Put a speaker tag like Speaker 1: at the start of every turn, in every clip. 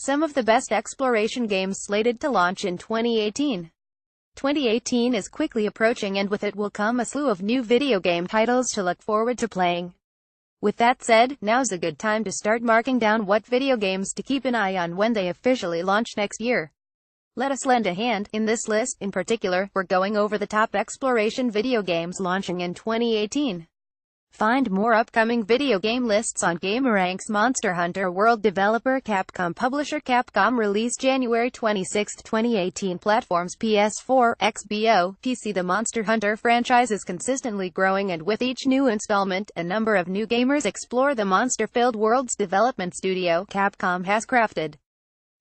Speaker 1: Some of the best exploration games slated to launch in 2018. 2018 is quickly approaching, and with it will come a slew of new video game titles to look forward to playing. With that said, now's a good time to start marking down what video games to keep an eye on when they officially launch next year. Let us lend a hand. In this list, in particular, we're going over the top exploration video games launching in 2018. Find more upcoming video game lists on GameRank's Monster Hunter World. Developer Capcom. Publisher Capcom. Release January 26, 2018. Platforms PS4, XBO, PC. The Monster Hunter franchise is consistently growing, and with each new installment, a number of new gamers explore the monster-filled worlds development studio Capcom has crafted.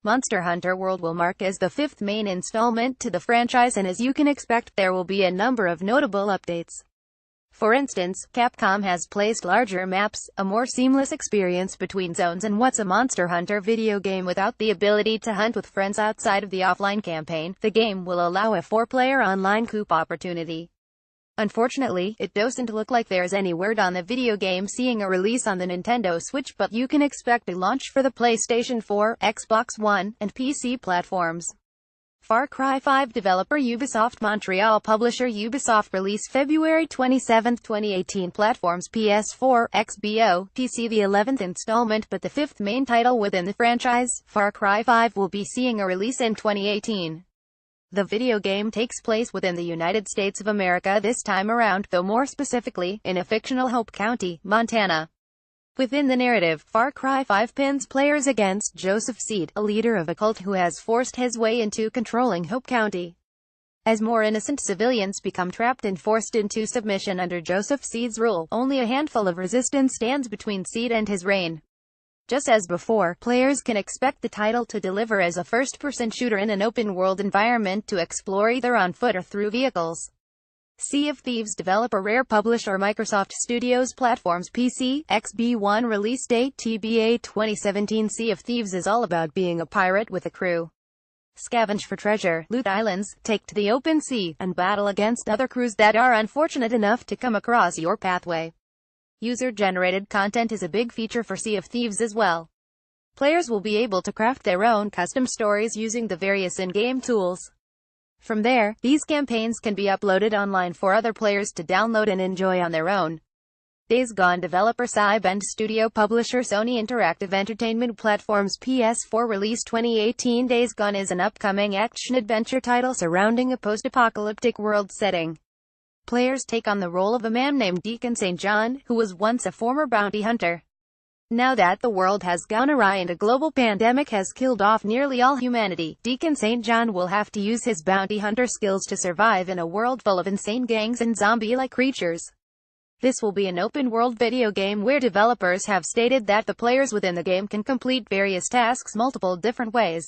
Speaker 1: Monster Hunter World will mark as the fifth main installment to the franchise, and as you can expect, there will be a number of notable updates. For instance, Capcom has placed larger maps, a more seamless experience between zones, and what's a Monster Hunter video game without the ability to hunt with friends outside of the offline campaign? The game will allow a 4-player online co-op opportunity. Unfortunately, it doesn't look like there's any word on the video game seeing a release on the Nintendo Switch, but you can expect a launch for the PlayStation 4, Xbox One, and PC platforms. Far Cry 5. Developer Ubisoft Montreal. Publisher Ubisoft. Release February 27, 2018. Platforms PS4, XBO, PC. The 11th installment but the 5th main title within the franchise, Far Cry 5, will be seeing a release in 2018. The video game takes place within the United States of America this time around, though more specifically, in a fictional Hope County, Montana. Within the narrative, Far Cry 5 pins players against Joseph Seed, a leader of a cult who has forced his way into controlling Hope County. As more innocent civilians become trapped and forced into submission under Joseph Seed's rule, only a handful of resistance stands between Seed and his reign. Just as before, players can expect the title to deliver as a first-person shooter in an open-world environment to explore either on foot or through vehicles. Sea of Thieves. Developer Rare. Publisher Microsoft Studios. Platforms PC, XB1. Release date TBA 2017. Sea of Thieves is all about being a pirate with a crew. Scavenge for treasure, loot islands, take to the open sea, and battle against other crews that are unfortunate enough to come across your pathway. User-generated content is a big feature for Sea of Thieves as well. Players will be able to craft their own custom stories using the various in-game tools. From there, these campaigns can be uploaded online for other players to download and enjoy on their own. Days Gone. Developer Cybend Studio. Publisher Sony Interactive Entertainment. Platforms PS4. Release 2018. Days Gone is an upcoming action-adventure title surrounding a post-apocalyptic world setting. Players take on the role of a man named Deacon St. John, who was once a former bounty hunter. Now that the world has gone awry and a global pandemic has killed off nearly all humanity, Deacon St. John will have to use his bounty hunter skills to survive in a world full of insane gangs and zombie-like creatures. This will be an open-world video game where developers have stated that the players within the game can complete various tasks multiple different ways.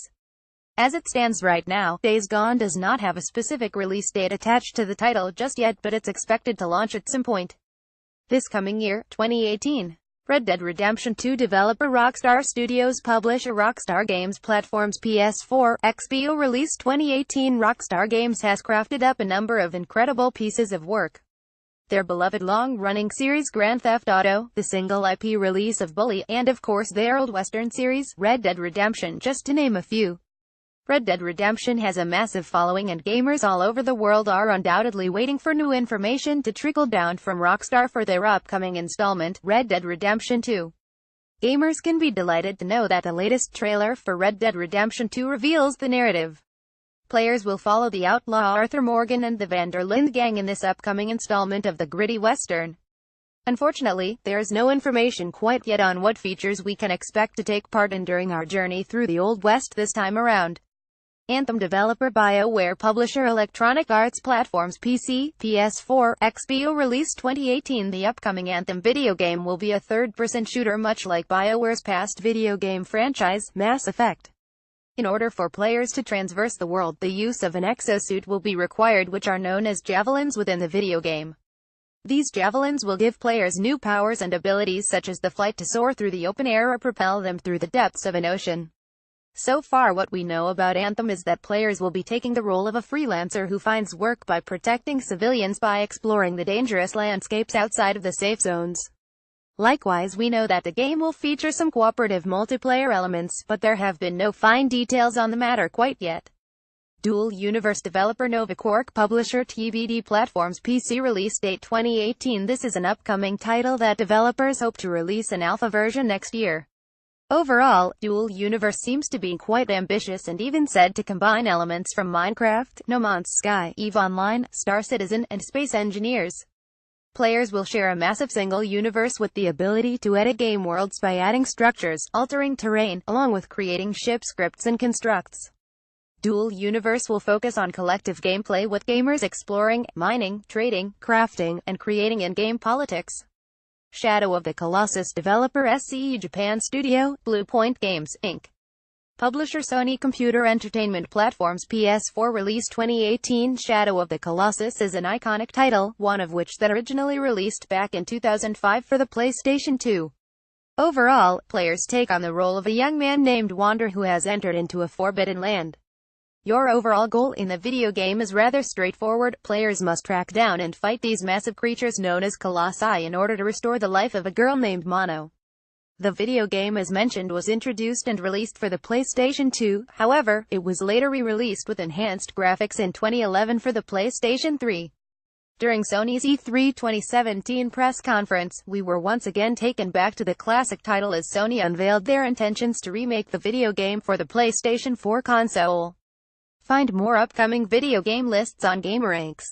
Speaker 1: As it stands right now, Days Gone does not have a specific release date attached to the title just yet, but it's expected to launch at some point this coming year, 2018. Red Dead Redemption 2. Developer Rockstar Studios. Publisher Rockstar Games. Platforms PS4, XBO. Release 2018. Rockstar Games has crafted up a number of incredible pieces of work. Their beloved long-running series Grand Theft Auto, the single IP release of Bully, and of course their old Western series, Red Dead Redemption, just to name a few. Red Dead Redemption has a massive following, and gamers all over the world are undoubtedly waiting for new information to trickle down from Rockstar for their upcoming installment, Red Dead Redemption 2. Gamers can be delighted to know that the latest trailer for Red Dead Redemption 2 reveals the narrative. Players will follow the outlaw Arthur Morgan and the Van der Linde gang in this upcoming installment of the gritty Western. Unfortunately, there is no information quite yet on what features we can expect to take part in during our journey through the Old West this time around. Anthem. Developer BioWare. Publisher Electronic Arts. Platforms PC, PS4, XBO. Release 2018. The upcoming Anthem video game will be a third-person shooter much like BioWare's past video game franchise, Mass Effect. In order for players to traverse the world, the use of an exosuit will be required, which are known as javelins within the video game. These javelins will give players new powers and abilities such as the flight to soar through the open air or propel them through the depths of an ocean. So far what we know about Anthem is that players will be taking the role of a freelancer who finds work by protecting civilians by exploring the dangerous landscapes outside of the safe zones. Likewise, we know that the game will feature some cooperative multiplayer elements, but there have been no fine details on the matter quite yet. Dual Universe developer Nova Quark, publisher TBD Platforms, PC release date 2018. This is an upcoming title that developers hope to release an alpha version next year. Overall, Dual Universe seems to be quite ambitious and even said to combine elements from Minecraft, No Man's Sky, EVE Online, Star Citizen, and Space Engineers. Players will share a massive single universe with the ability to edit game worlds by adding structures, altering terrain, along with creating ship scripts and constructs. Dual Universe will focus on collective gameplay with gamers exploring, mining, trading, crafting, and creating in-game politics. Shadow of the Colossus developer SCE Japan Studio, Blue Point Games, Inc. Publisher Sony Computer Entertainment Platforms PS4 release 2018. Shadow of the Colossus is an iconic title, one of which that originally released back in 2005 for the PlayStation 2. Overall, players take on the role of a young man named Wander who has entered into a forbidden land. Your overall goal in the video game is rather straightforward. Players must track down and fight these massive creatures known as Colossi in order to restore the life of a girl named Mono. The video game, as mentioned, was introduced and released for the PlayStation 2, however, it was later re-released with enhanced graphics in 2011 for the PlayStation 3. During Sony's E3 2017 press conference, we were once again taken back to the classic title as Sony unveiled their intentions to remake the video game for the PlayStation 4 console. Find more upcoming video game lists on GameRanks.